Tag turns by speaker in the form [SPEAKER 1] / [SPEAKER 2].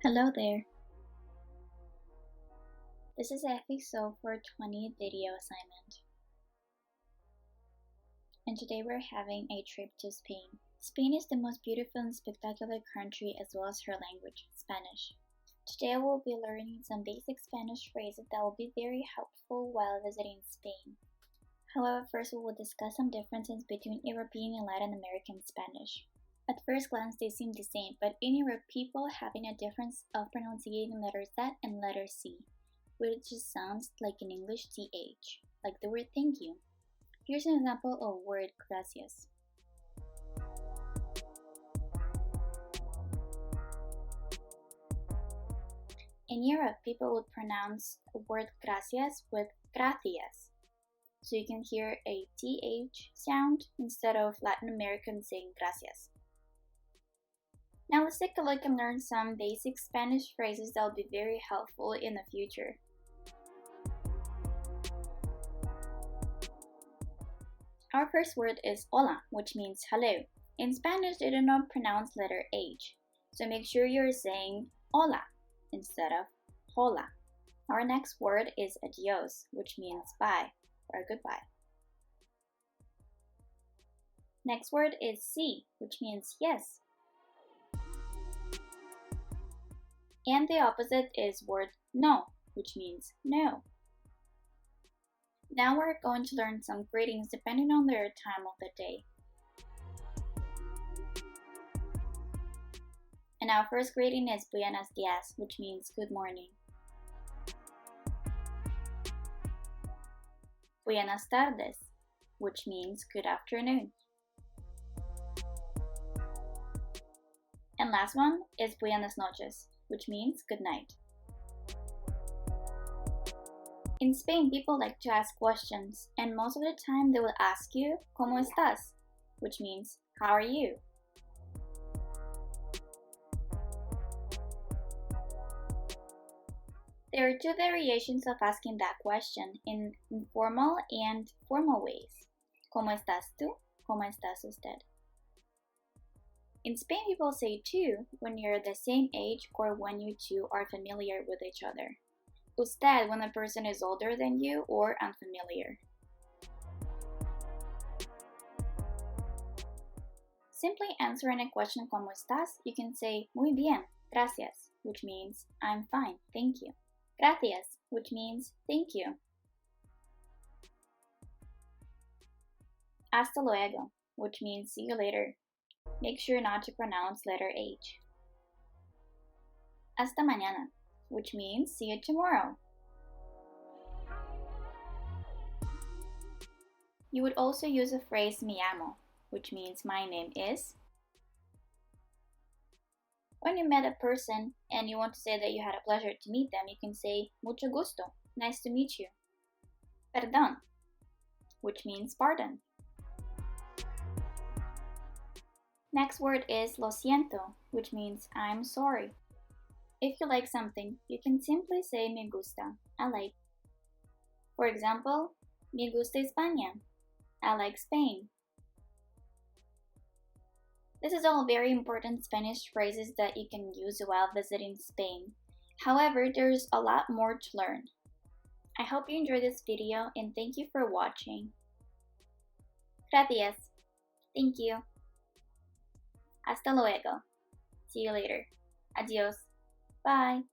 [SPEAKER 1] Hello there. This is FSO 420 video assignment. And today we're having a trip to Spain. Spain is the most beautiful and spectacular country as well as her language, Spanish. Today I will be learning some basic Spanish phrases that will be very helpful while visiting Spain. However, first we will discuss some differences between European and Latin American Spanish. At first glance, they seem the same, but in Europe, people having a difference of pronunciating letter Z and letter C, which just sounds like in English TH, like the word thank you. Here's an example of word gracias. In Europe, people would pronounce the word gracias with gracias. So you can hear a TH sound instead of Latin Americans saying gracias. Now let's take a look and learn some basic Spanish phrases that will be very helpful in the future. Our first word is hola, which means hello. In Spanish, they do not pronounce letter H, so make sure you're saying hola instead of hola. Our next word is adios, which means bye or goodbye. Next word is sí, which means yes. And the opposite is word no, which means no. Now we're going to learn some greetings depending on their time of the day. And our first greeting is buenos dias, which means good morning. Buenas tardes, which means good afternoon. And last one is buenas noches, which means good night. In Spain, people like to ask questions, and most of the time they will ask you, ¿Cómo estás?, which means, how are you? There are two variations of asking that question in informal and formal ways. ¿Cómo estás tú? ¿Cómo estás usted? In Spain, people say tú when you're the same age or when you two are familiar with each other. Usted when the person is older than you or unfamiliar. Simply answering a question ¿Cómo estás? You can say muy bien, gracias, which means I'm fine, thank you. Gracias, which means thank you. Hasta luego, which means see you later. Make sure not to pronounce letter H. Hasta mañana, which means see you tomorrow. You would also use the phrase me llamo, which means my name is. When you met a person and you want to say that you had a pleasure to meet them, you can say mucho gusto, nice to meet you. Perdón, which means pardon. Next word is lo siento, which means I'm sorry. If you like something, you can simply say me gusta, I like. For example, me gusta España, I like Spain. This is all very important Spanish phrases that you can use while visiting Spain. However, there's a lot more to learn. I hope you enjoyed this video and thank you for watching. Gracias. Thank you. Hasta luego. See you later. Adios. Bye.